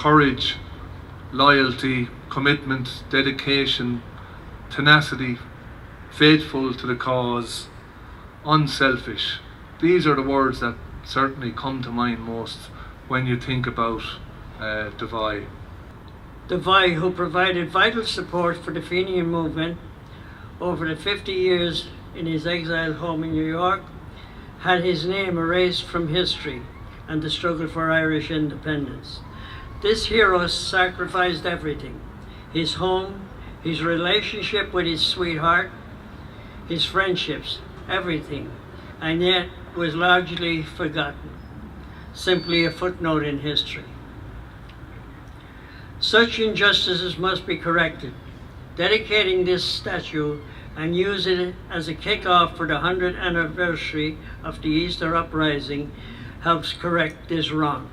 courage, loyalty, commitment, dedication, tenacity, faithful to the cause, unselfish. These are the words that certainly come to mind most when you think about Devoy. Devoy, who provided vital support for the Fenian movement over the 50 years in his exiled home in New York, had his name erased from history and the struggle for Irish independence. This hero sacrificed everything: his home, his relationship with his sweetheart, his friendships, everything, and yet was largely forgotten, simply a footnote in history. Such injustices must be corrected. Dedicating this statue and using it as a kick-off for the 100th anniversary of the Easter Uprising helps correct this wrong.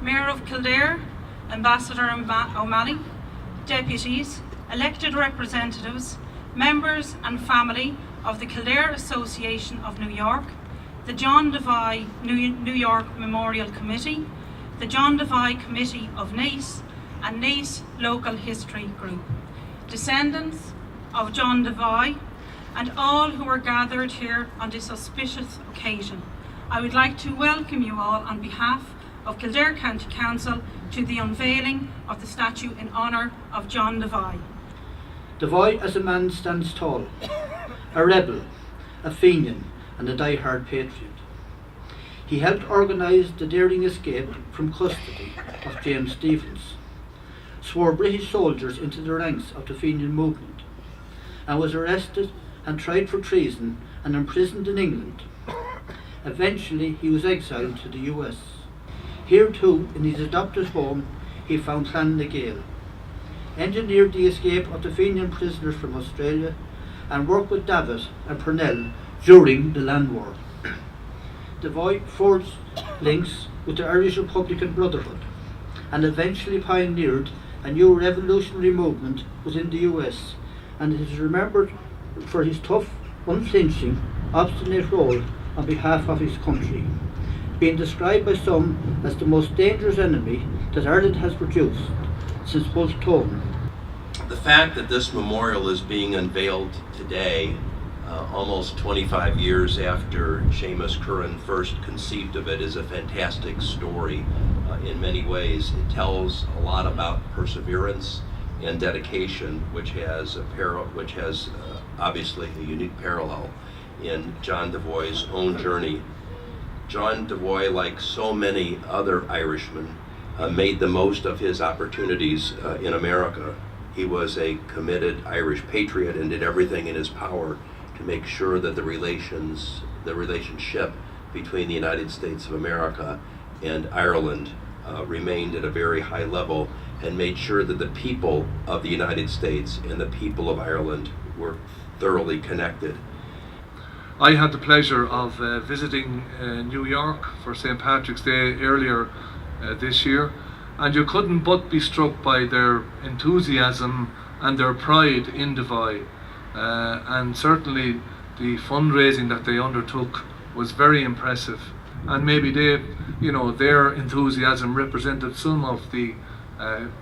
Mayor of Kildare, Ambassador O'Malley, deputies, elected representatives, members and family of the Kildare Association of New York, the John Devoy New York Memorial Committee, the John Devoy Committee of Naas, and Naas Local History Group, descendants of John Devoy, and all who are gathered here on this auspicious occasion. I would like to welcome you all on behalf of Kildare County Council to the unveiling of the statue in honour of John Devoy. Devoy as a man stands tall, a rebel, a Fenian and a die-hard patriot. He helped organise the daring escape from custody of James Stephens, swore British soldiers into the ranks of the Fenian movement, and was arrested and tried for treason and imprisoned in England. Eventually he was exiled to the US. Here too, in his adopted home, he found Clan Na Gael, engineered the escape of the Fenian prisoners from Australia, and worked with David and Purnell during the Land War. Devoy forged links with the Irish Republican Brotherhood and eventually pioneered a new revolutionary movement within the US, and is remembered for his tough, unflinching, obstinate role on behalf of his country, being described by some as the most dangerous enemy that Ireland has produced since Wolfe Tone. The fact that this memorial is being unveiled today, almost 25 years after Seamus Curran first conceived of it, is a fantastic story in many ways. It tells a lot about perseverance and dedication, which has obviously a unique parallel in John Devoy's own journey. John Devoy, like so many other Irishmen, made the most of his opportunities in America. He was a committed Irish patriot and did everything in his power to make sure that the relationship between the United States of America and Ireland remained at a very high level, and made sure that the people of the United States and the people of Ireland were thoroughly connected. I had the pleasure of visiting New York for St. Patrick's Day earlier this year, and you couldn't but be struck by their enthusiasm and their pride in Devoy. And certainly the fundraising that they undertook was very impressive, and maybe their enthusiasm represented some of the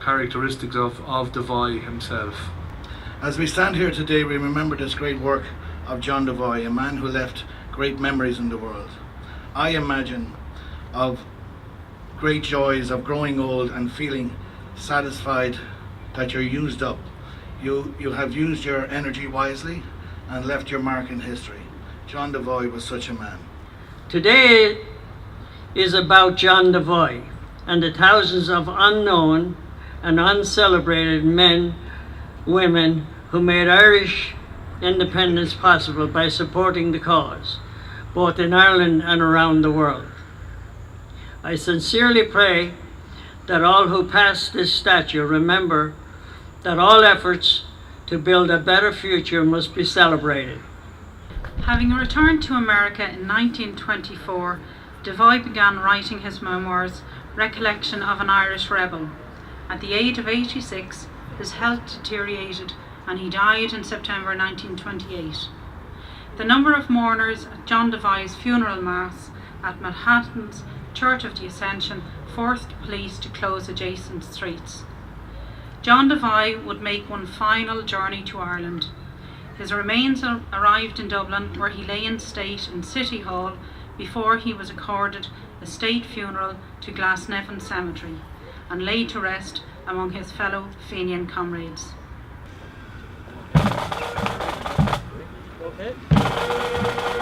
characteristics of Devoy himself. As we stand here today, we remember this great work of John Devoy, a man who left great memories in the world. I imagine of great joys of growing old and feeling satisfied that you're used up. You have used your energy wisely and left your mark in history. John Devoy was such a man. Today is about John Devoy and the thousands of unknown and uncelebrated men, women who made Irish independence possible by supporting the cause, both in Ireland and around the world. I sincerely pray that all who pass this statue remember that all efforts to build a better future must be celebrated. Having returned to America in 1924, Devoy began writing his memoirs, Recollection of an Irish Rebel. At the age of 86, his health deteriorated and he died in September 1928. The number of mourners at John Devoy's funeral mass at Manhattan's Church of the Ascension forced police to close adjacent streets. John Devoy would make one final journey to Ireland. His remains arrived in Dublin, where he lay in state in City Hall before he was accorded a state funeral to Glasnevin Cemetery and laid to rest among his fellow Fenian comrades. Okay.